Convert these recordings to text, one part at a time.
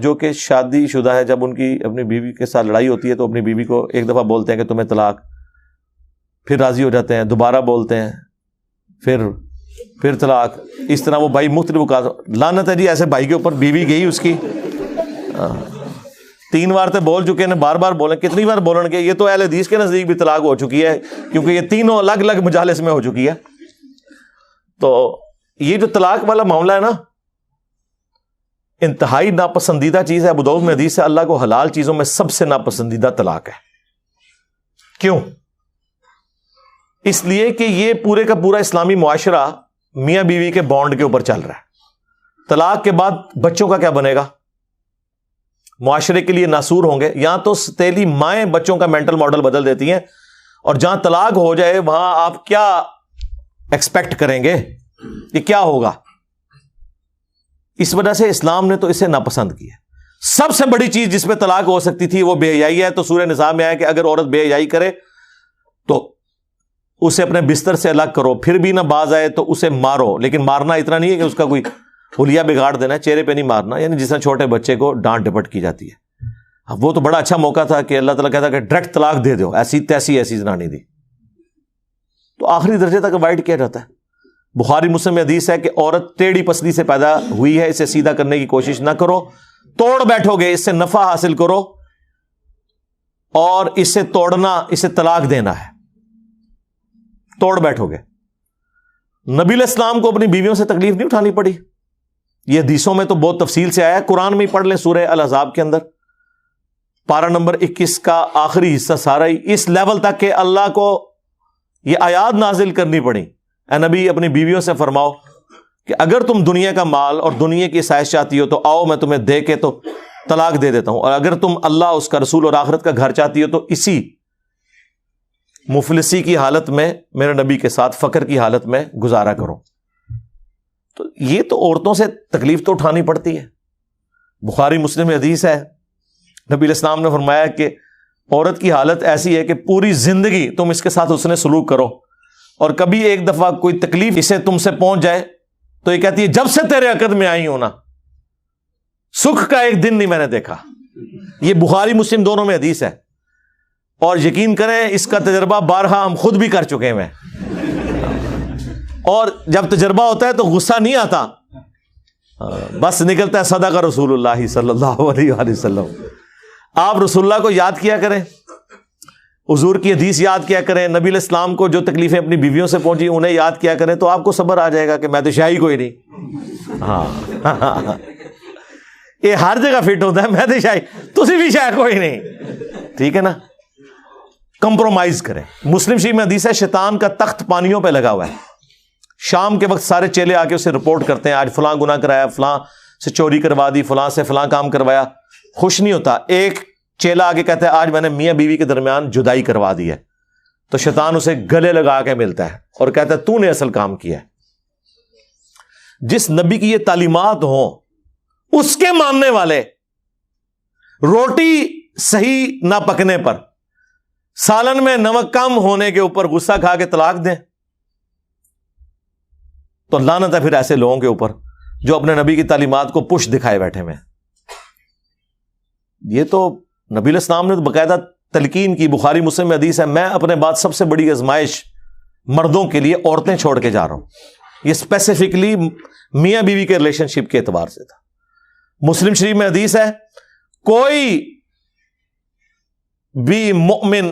جو کہ شادی شدہ ہے، جب ان کی اپنی بیوی کے ساتھ لڑائی ہوتی ہے تو اپنی بیوی کو ایک دفعہ بولتے ہیں کہ تمہیں طلاق، پھر راضی ہو جاتے ہیں، دوبارہ بولتے ہیں، پھر طلاق، اس طرح وہ بھائی مختلف اوقات، لعنت ہے جی ایسے بھائی کے اوپر، بیوی گئی اس کی 3 بار تو بول چکے ہیں، بار بار بولیں، کتنی بار بولیں گے؟ یہ تو اہل حدیث کے نزدیک بھی طلاق ہو چکی ہے، کیونکہ یہ تینوں الگ الگ مجالس میں ہو چکی ہے۔ تو یہ جو طلاق والا معاملہ ہے نا، انتہائی ناپسندیدہ چیز ہے۔ ابو داؤد میں حدیث ہے، اللہ کو حلال چیزوں میں سب سے ناپسندیدہ طلاق ہے۔ کیوں؟ اس لیے کہ یہ پورے کا پورا اسلامی معاشرہ میاں بیوی کے بانڈ کے اوپر چل رہا ہے۔ طلاق کے بعد بچوں کا کیا بنے گا؟ معاشرے کے لیے ناسور ہوں گے۔ یہاں تو ستیلی مائیں بچوں کا مینٹل ماڈل بدل دیتی ہیں، اور جہاں طلاق ہو جائے وہاں آپ کیا ایکسپیکٹ کریں گے؟ یہ کیا ہوگا؟ اس وجہ سے اسلام نے تو اسے ناپسند کیا۔ سب سے بڑی چیز جس میں طلاق ہو سکتی تھی وہ بے حیائی ہے۔ تو سورہ نساء میں آیا کہ اگر عورت بے حیائی کرے تو اسے اپنے بستر سے الگ کرو، پھر بھی نہ باز آئے تو اسے مارو، لیکن مارنا اتنا نہیں ہے کہ اس کا کوئی حلیہ بگاڑ دینا ہے، چہرے پہ نہیں مارنا، یعنی جس طرح چھوٹے بچے کو ڈانٹ ڈپٹ کی جاتی ہے۔ وہ تو بڑا اچھا موقع تھا کہ اللہ تعالیٰ کہتا کہ ڈائریکٹ طلاق دے دو، ایسی تیسی ایسی زنانی دی، تو آخری درجے تک اوائڈ کیا جاتا ہے۔ بخاری مسلم میں حدیث ہے کہ عورت ٹیڑھی پسلی سے پیدا ہوئی ہے، اسے سیدھا کرنے کی کوشش نہ کرو، توڑ بیٹھو گے اس سے نفع حاصل کرو، اور اسے توڑنا، اسے طلاق دینا ہے، توڑ بیٹھو گے۔ نبی علیہ السلام کو اپنی بیویوں سے تکلیف نہیں اٹھانی پڑی، یہ حدیثوں میں تو بہت تفصیل سے آیا ہے۔ قرآن میں ہی پڑھ لیں، سورہ الاحزاب کے اندر پارہ نمبر 21 کا آخری حصہ سارا ہی اس لیول تک کہ اللہ کو یہ آیات نازل کرنی پڑی، اے نبی اپنی بیویوں سے فرماؤ کہ اگر تم دنیا کا مال اور دنیا کی عیش چاہتی ہو تو آؤ، میں تمہیں دے کے تو طلاق دے دیتا ہوں، اور اگر تم اللہ، اس کا رسول اور آخرت کا گھر چاہتی ہو تو اسی مفلسی کی حالت میں میرے نبی کے ساتھ فقر کی حالت میں گزارا کرو۔ تو یہ تو عورتوں سے تکلیف تو اٹھانی پڑتی ہے۔ بخاری مسلم میں حدیث ہے، نبی علیہ السلام نے فرمایا کہ عورت کی حالت ایسی ہے کہ پوری زندگی تم اس کے ساتھ حسن سلوک کرو، اور کبھی ایک دفعہ کوئی تکلیف اسے تم سے پہنچ جائے تو یہ کہتی ہے جب سے تیرے عقد میں آئی ہوں نا، سکھ کا ایک دن نہیں میں نے دیکھا۔ یہ بخاری مسلم دونوں میں حدیث ہے، اور یقین کریں اس کا تجربہ بارہا ہم خود بھی کر چکے ہیں۔ اور جب تجربہ ہوتا ہے تو غصہ نہیں آتا، بس نکلتا ہے صدق رسول اللہ صلی اللہ علیہ وآلہ وسلم۔ آپ رسول اللہ کو یاد کیا کریں، حضور کی حدیث یاد کیا کریں، نبی علیہ السلام کو جو تکلیفیں اپنی بیویوں سے پہنچی انہیں یاد کیا کریں، تو آپ کو صبر آ جائے گا کہ میں تو شاہی کوئی نہیں۔ ہاں یہ ہر جگہ فٹ ہوتا ہے، میں تو شاہی، تسی بھی شاہی کوئی نہیں، ٹھیک ہے نا۔ کمپرومائز کریں۔ مسلم شریف میں حدیث ہے شیطان کا تخت پانیوں پہ لگا ہوا ہے، شام کے وقت سارے چیلے آ کے اسے رپورٹ کرتے ہیں، آج فلاں گناہ کرایا، فلاں سے چوری کروا دی، فلاں سے فلاں کام کروایا، خوش نہیں ہوتا۔ ایک چیلا آگے کہتا ہے آج میں نے میاں بیوی کے درمیان جدائی کروا دی ہے، تو شیطان اسے گلے لگا کے ملتا ہے اور کہتا ہے تو نے اصل کام کیا ہے۔ جس نبی کی یہ تعلیمات ہوں اس کے ماننے والے روٹی صحیح نہ پکنے پر، سالن میں نمک کم ہونے کے اوپر غصہ کھا کے طلاق دیں، تو لعنت ہے پھر ایسے لوگوں کے اوپر جو اپنے نبی کی تعلیمات کو پش دکھائے بیٹھے میں۔ یہ تو نبی علیہ السلام نے تو باقاعدہ تلقین کی۔ بخاری مسلم میں حدیث ہے میں اپنے بعد سب سے بڑی آزمائش مردوں کے لیے عورتیں چھوڑ کے جا رہا ہوں۔ یہ اسپیسیفکلی میاں بیوی کے ریلیشن شپ کے اعتبار سے تھا۔ مسلم شریف میں حدیث ہے کوئی بھی مؤمن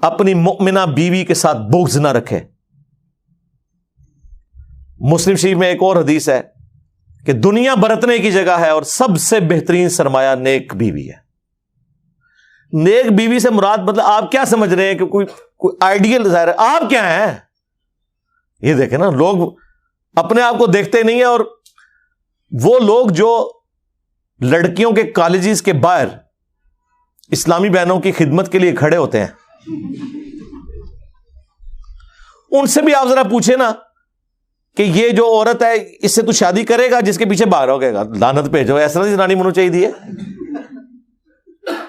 اپنی مؤمنہ بیوی کے ساتھ بغض نہ رکھے۔ مسلم شریف میں ایک اور حدیث ہے کہ دنیا برتنے کی جگہ ہے اور سب سے بہترین سرمایہ نیک بیوی ہے۔ نیک بیوی سے مراد مطلب آپ کیا سمجھ رہے ہیں کہ کوئی آئیڈیل ظاہر ہے، آپ کیا ہیں؟ یہ دیکھیں نا، لوگ اپنے آپ کو دیکھتے نہیں ہیں، اور وہ لوگ جو لڑکیوں کے کالجز کے باہر اسلامی بہنوں کی خدمت کے لیے کھڑے ہوتے ہیں، ان سے بھی آپ ذرا پوچھیں نا کہ یہ جو عورت ہے اس سے تو شادی کرے گا جس کے پیچھے باہر ہو گئے گا، لعنت بھیجو، ایسا زنانی منو چاہیے دی ہے۔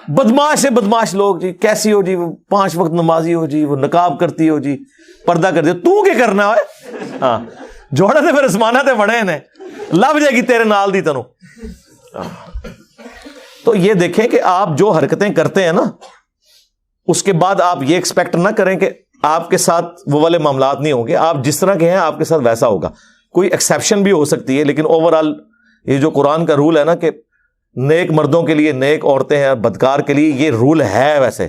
بدماش سے بدماش لوگ جی، کیسی ہو جی، وہ 5 وقت نمازی ہو جی، وہ نقاب کرتی ہو جی، پردہ کر دیا، تو کیا کرنا ہے؟ ہاں جوڑے تے پھر اسمانہ تے بڑے نے، لب جائے گی تیرے نال دی تنوں۔ تو یہ دیکھیں کہ آپ جو حرکتیں کرتے ہیں نا, اس کے بعد آپ یہ ایکسپیکٹ نہ کریں کہ آپ کے ساتھ وہ والے معاملات نہیں ہوں گے. آپ جس طرح کے ہیں آپ کے ساتھ ویسا ہوگا. کوئی ایکسیپشن بھی ہو سکتی ہے, لیکن اوور آل یہ جو قرآن کا رول ہے نا کہ نیک مردوں کے لیے نیک عورتیں ہیں, بدکار کے لیے, یہ رول ہے. ویسے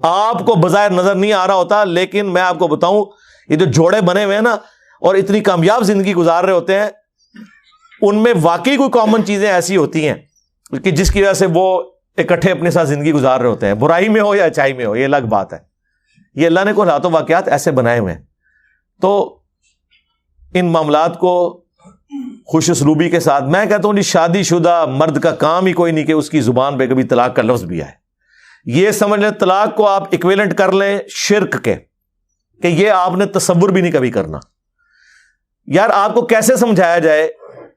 آپ کو بظاہر نظر نہیں آ رہا ہوتا, لیکن میں آپ کو بتاؤں یہ جو جوڑے بنے ہوئے ہیں نا اور اتنی کامیاب زندگی گزار رہے ہوتے ہیں, ان میں واقعی کوئی کامن چیزیں ایسی ہوتی ہیں کہ جس کی وجہ سے وہ اکٹھے اپنے ساتھ زندگی گزار رہے ہوتے ہیں, برائی میں ہو یا اچائی میں ہو, یہ الگ بات ہے. یہ اللہ نے کوئی حالات و واقعات ایسے بنائے ہوئے ہیں. تو ان معاملات کو خوش اسلوبی کے ساتھ, میں کہتا ہوں جی شادی شدہ مرد کا کام ہی کوئی نہیں کہ اس کی زبان پہ کبھی طلاق کا لفظ بھی آئے. یہ سمجھ لیں طلاق کو آپ ایکویلنٹ کر لیں شرک کے, کہ یہ آپ نے تصور بھی نہیں کبھی کرنا. یار آپ کو کیسے سمجھایا جائے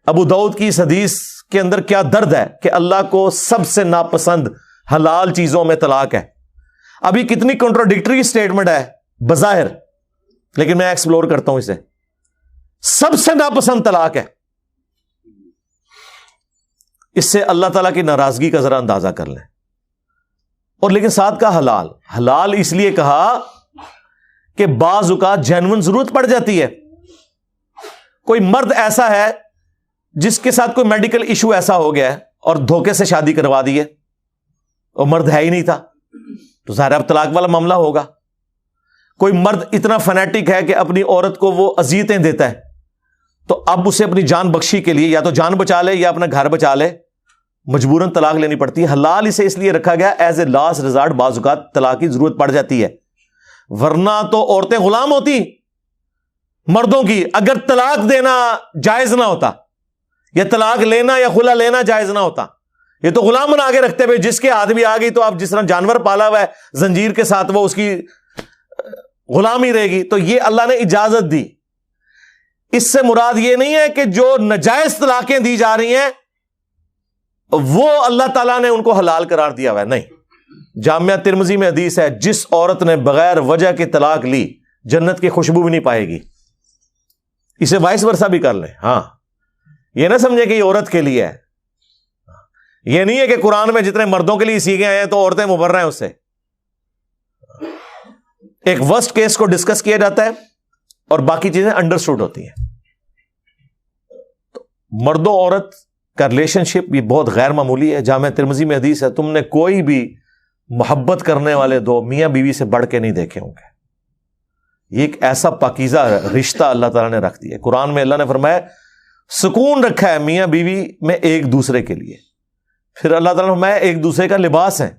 ابو داؤد کی اس حدیث کے اندر کیا درد ہے کہ اللہ کو سب سے ناپسند حلال چیزوں میں طلاق ہے. ابھی کتنی کنٹراڈکٹری سٹیٹمنٹ ہے بظاہر, لیکن میں ایکسپلور کرتا ہوں اسے. سب سے ناپسند طلاق ہے, اس سے اللہ تعالیٰ کی ناراضگی کا ذرا اندازہ کر لیں. اور لیکن ساتھ کا حلال, حلال اس لیے کہا کہ بعض اوقات جینون ضرورت پڑ جاتی ہے. کوئی مرد ایسا ہے جس کے ساتھ کوئی میڈیکل ایشو ایسا ہو گیا ہے اور دھوکے سے شادی کروا دی ہے, اور مرد ہے ہی نہیں تھا, تو ظاہر اب طلاق والا معاملہ ہوگا. کوئی مرد اتنا فنیٹک ہے کہ اپنی عورت کو وہ اذیتیں دیتا ہے, تو اب اسے اپنی جان بخشی کے لیے یا تو جان بچا لے یا اپنا گھر بچا لے, مجبوراً طلاق لینی پڑتی ہے. حلال اسے اس لیے رکھا گیا ایز اے لاسٹ ریزارٹ, بعض اوقات طلاق کی ضرورت پڑ جاتی ہے, ورنہ تو عورتیں غلام ہوتی مردوں کی. اگر طلاق دینا جائز نہ ہوتا, یا طلاق لینا یا خلا لینا جائز نہ ہوتا, یہ تو غلام بنا کے رکھتے ہوئے جس کے ہاتھ بھی آ گئی تو آپ جس طرح جانور پالا ہوا ہے زنجیر کے ساتھ وہ اس کی غلامی رہے گی. تو یہ اللہ نے اجازت دی. اس سے مراد یہ نہیں ہے کہ جو ناجائز طلاقیں دی جا رہی ہیں وہ اللہ تعالیٰ نے ان کو حلال قرار دیا ہوا ہے, نہیں. جامعہ ترمذی میں حدیث ہے, جس عورت نے بغیر وجہ کے طلاق لی جنت کی خوشبو بھی نہیں پائے گی. اسے وائس ورثہ بھی کر لیں. ہاں, یہ نہ سمجھے کہ یہ عورت کے لیے ہے. یہ نہیں ہے کہ قرآن میں جتنے مردوں کے لیے سیکھے آئے ہیں تو عورتیں مبرہ ہیں اس سے. ایک ورسٹ کیس کو ڈسکس کیا جاتا ہے اور باقی چیزیں انڈرسٹوڈ ہوتی ہیں. تو مرد و عورت کا ریلیشن شپ بھی بہت غیر معمولی ہے. جامعہ ترمذی میں حدیث ہے, تم نے کوئی بھی محبت کرنے والے دو میاں بیوی سے بڑھ کے نہیں دیکھے ہوں گے. یہ ایک ایسا پاکیزہ رشتہ اللہ تعالیٰ نے رکھ دیا. قرآن میں اللہ نے فرمایا سکون رکھا ہے میاں بیوی میں ایک دوسرے کے لیے. پھر اللہ تعالیٰ نے فرمایا ایک دوسرے کا لباس ہے.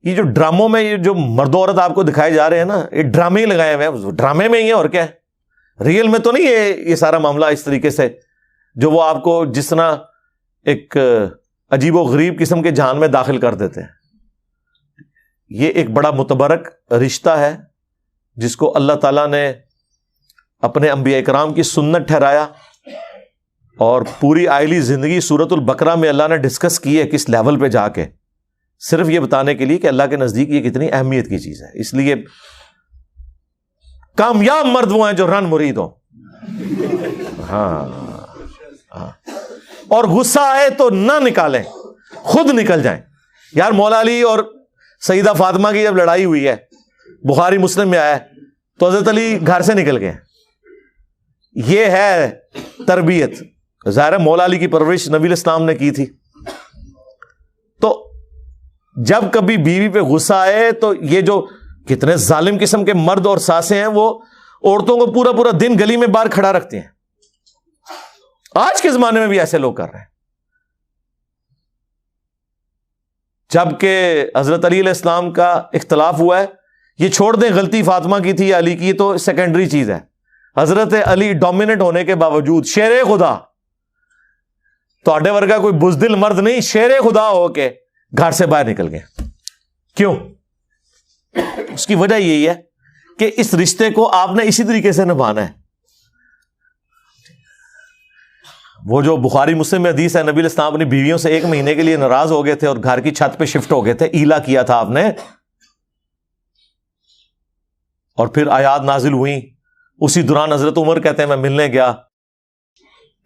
یہ جو ڈراموں میں یہ جو مرد و عورت آپ کو دکھائے جا رہے ہیں نا, یہ ڈرامے ہی لگائے ہوئے ہیں, ڈرامے میں ہی ہے اور کیا ہے, ریئل میں تو نہیں ہے یہ سارا معاملہ اس طریقے سے جو وہ آپ کو جس طرح ایک عجیب و غریب قسم کے جہان میں داخل کر دیتے ہیں. یہ ایک بڑا متبرک رشتہ ہے جس کو اللہ تعالیٰ نے اپنے انبیاء کرام کی سنت ٹھہرایا, اور پوری آئلی زندگی سورۃ البقرہ میں اللہ نے ڈسکس کی ہے کس لیول پہ جا کے, صرف یہ بتانے کے لیے کہ اللہ کے نزدیک یہ کتنی اہمیت کی چیز ہے. اس لیے کامیاب مرد وہ ہیں جو رن مرید ہوں. ہاں, اور غصہ آئے تو نہ نکالیں, خود نکل جائیں. یار مولا علی اور سیدہ فاطمہ کی جب لڑائی ہوئی ہے, بخاری مسلم میں آیا ہے, تو حضرت علی گھر سے نکل گئے. یہ ہے تربیت. ظاہر مولا علی کی پرورش نبی الاسلام نے کی تھی. تو جب کبھی بیوی پہ غصہ آئے تو یہ جو کتنے ظالم قسم کے مرد اور ساسیں ہیں وہ عورتوں کو پورا پورا دن گلی میں باہر کھڑا رکھتے ہیں. آج کے زمانے میں بھی ایسے لوگ کر رہے ہیں. جبکہ حضرت علی علیہ السلام کا اختلاف ہوا ہے, یہ چھوڑ دیں غلطی فاطمہ کی تھی یا علی کی, یہ تو سیکنڈری چیز ہے. حضرت علی ڈومیننٹ ہونے کے باوجود شیر خدا, تو اڈے ورگا کوئی بزدل مرد نہیں, شیر خدا ہو کے گھر سے باہر نکل گئے. کیوں؟ اس کی وجہ یہی ہے کہ اس رشتے کو آپ نے اسی طریقے سے نبھانا ہے. وہ جو بخاری مسلم میں حدیث ہے, نبی علیہ السلام اپنی بیویوں سے 1 مہینے کے لیے ناراض ہو گئے تھے اور گھر کی چھت پہ شفٹ ہو گئے تھے, ایلا کیا تھا آپ نے, اور پھر آیات نازل ہوئیں. اسی دوران حضرت عمر کہتے ہیں میں ملنے گیا,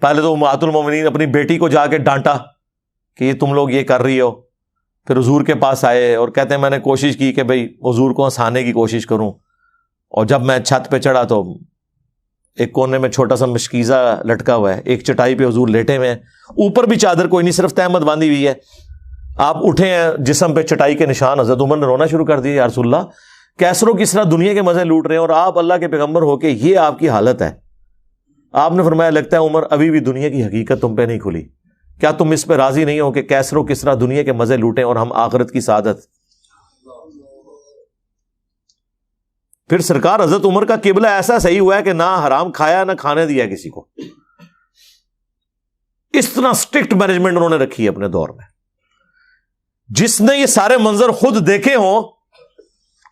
پہلے تو امہات المومنین اپنی بیٹی کو جا کے ڈانٹا کہ یہ تم لوگ یہ کر رہی ہو. پھر حضور کے پاس آئے اور کہتے ہیں میں نے کوشش کی کہ بھئی حضور کو ہنسانے کی کوشش کروں, اور جب میں چھت پہ چڑھا تو ایک کونے میں چھوٹا سا مشکیزہ لٹکا ہوا ہے, ایک چٹائی پہ حضور لیٹے ہوئے ہیں, اوپر بھی چادر کوئی نہیں, صرف تہمت باندھی ہوئی ہے. آپ اٹھے ہیں, جسم پہ چٹائی کے نشان. حضرت عمر نے رونا شروع کر دیا, یا رسول اللہ کیسر و کسریٰ دنیا کے مزے لوٹ رہے ہیں اور آپ اللہ کے پیغمبر ہو کے یہ آپ کی حالت ہے. آپ نے فرمایا لگتا ہے عمر ابھی بھی دنیا کی حقیقت تم پہ نہیں کھلی, کیا تم اس پہ راضی نہیں ہو کہ کیسر و کسریٰ دنیا کے مزے لوٹیں اور ہم آخرت کی سعادت. پھر سرکار حضرت عمر کا قبلہ ایسا صحیح ہوا ہے کہ نہ حرام کھایا نہ کھانے دیا کسی کو. اس طرح سٹرکٹ مینجمنٹ انہوں نے رکھی ہے اپنے دور میں. جس نے یہ سارے منظر خود دیکھے ہوں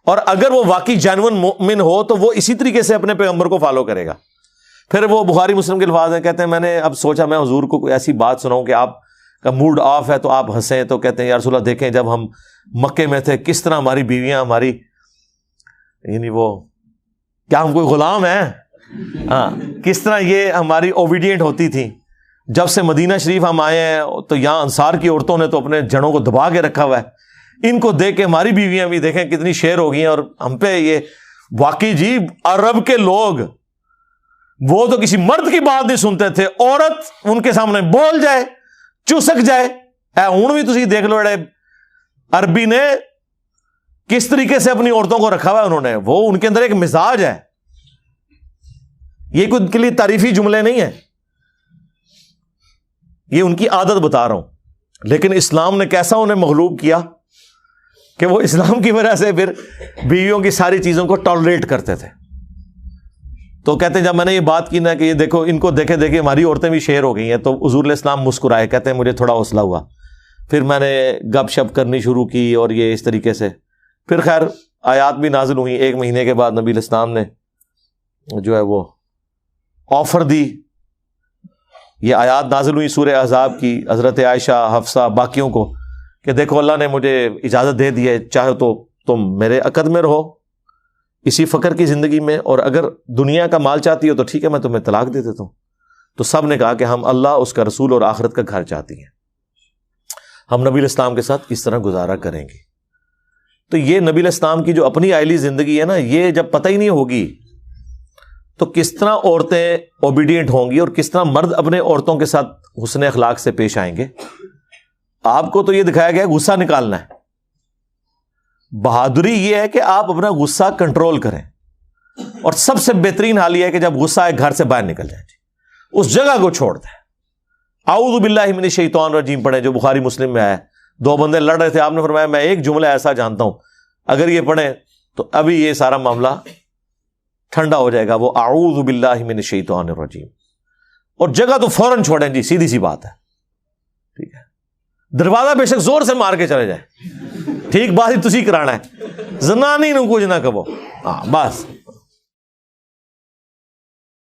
اور اگر وہ واقعی جینوئن مومن ہو تو وہ اسی طریقے سے اپنے پیغمبر کو فالو کرے گا. پھر وہ بخاری مسلم کے الفاظ ہیں, کہتے ہیں میں نے اب سوچا میں حضور کو کوئی ایسی بات سناؤں کہ آپ کا موڈ آف ہے تو آپ ہنسیں. تو کہتے ہیں یا رسول اللہ دیکھیں جب ہم مکے میں تھے کس طرح ہماری بیویاں ہماری یعنی وہ کیا ہم کوئی غلام ہیں, ہاں کس طرح یہ ہماری اوبیڈینٹ ہوتی تھی. جب سے مدینہ شریف ہم آئے ہیں تو یہاں انصار کی عورتوں نے تو اپنے جڑوں کو دبا کے رکھا ہوا ہے. ان کو دیکھ کے ہماری بیویاں بھی دیکھیں کتنی شیر ہو گئی ہیں, اور ہم پہ یہ واقعی جی عرب کے لوگ وہ تو کسی مرد کی بات نہیں سنتے تھے, عورت ان کے سامنے بول جائے چسک جائے. ہوں بھی تسی دیکھ لو اڑے عربی نے کس طریقے سے اپنی عورتوں کو رکھا ہوا ہے انہوں نے, وہ ان کے اندر ایک مزاج ہے. یہ کوئی ان کے لیے تعریفی جملے نہیں ہیں, یہ ان کی عادت بتا رہا ہوں. لیکن اسلام نے کیسا انہیں مغلوب کیا کہ وہ اسلام کی وجہ سے پھر بیویوں کی ساری چیزوں کو ٹالریٹ کرتے تھے. تو کہتے ہیں جب میں نے یہ بات کی نا کہ یہ دیکھو ان کو دیکھے دیکھے ہماری عورتیں بھی شیر ہو گئی ہیں, تو حضور علیہ السلام مسکرائے, کہتے ہیں مجھے تھوڑا حوصلہ ہوا. پھر میں نے گپ شپ کرنی شروع کی اور یہ اس طریقے سے پھر خیر آیات بھی نازل ہوئی. 1 مہینے کے بعد نبی علیہ السلام نے جو ہے وہ آفر دی, یہ آیات نازل ہوئی سورہ احزاب کی حضرت عائشہ حفصہ باقیوں کو کہ دیکھو اللہ نے مجھے اجازت دے دی ہے, چاہے تو تم میرے عقد میں رہو اسی فقر کی زندگی میں, اور اگر دنیا کا مال چاہتی ہو تو ٹھیک ہے میں تمہیں طلاق دے دیتا ہوں. تو سب نے کہا کہ ہم اللہ اس کا رسول اور آخرت کا گھر چاہتی ہیں, ہم نبی علیہ السلام کے ساتھ کس طرح گزارا کریں گے. تو یہ نبی علیہ السلام کی جو اپنی آئلی زندگی ہے نا, یہ جب پتہ ہی نہیں ہوگی تو کس طرح عورتیں اوبیڈینٹ ہوں گی اور کس طرح مرد اپنے عورتوں کے ساتھ حسن اخلاق سے پیش آئیں گے. آپ کو تو یہ دکھایا گیا غصہ نکالنا ہے, بہادری یہ ہے کہ آپ اپنا غصہ کنٹرول کریں, اور سب سے بہترین حال یہ ہے کہ جب غصہ ایک گھر سے باہر نکل جائے اس جگہ کو چھوڑ دیں. اعوذ باللہ من الشیطان الرجیم پڑھیں جو بخاری مسلم میں آیا ہے. 2 بندے لڑ رہے تھے, آپ نے فرمایا میں ایک جملہ ایسا جانتا ہوں اگر یہ پڑھیں تو ابھی یہ سارا معاملہ ٹھنڈا ہو جائے گا, وہ اعوذ باللہ من الشیطان الرجیم, اور جگہ تو فوراً چھوڑیں جی, سیدھی سی بات ہے. ٹھیک ہے, دروازہ بے شک زور سے مار کے چلے جائیں, ٹھیک بات ہی تسی کرانا ہے, زنانی نو کچھ نہ کہو, ہاں بس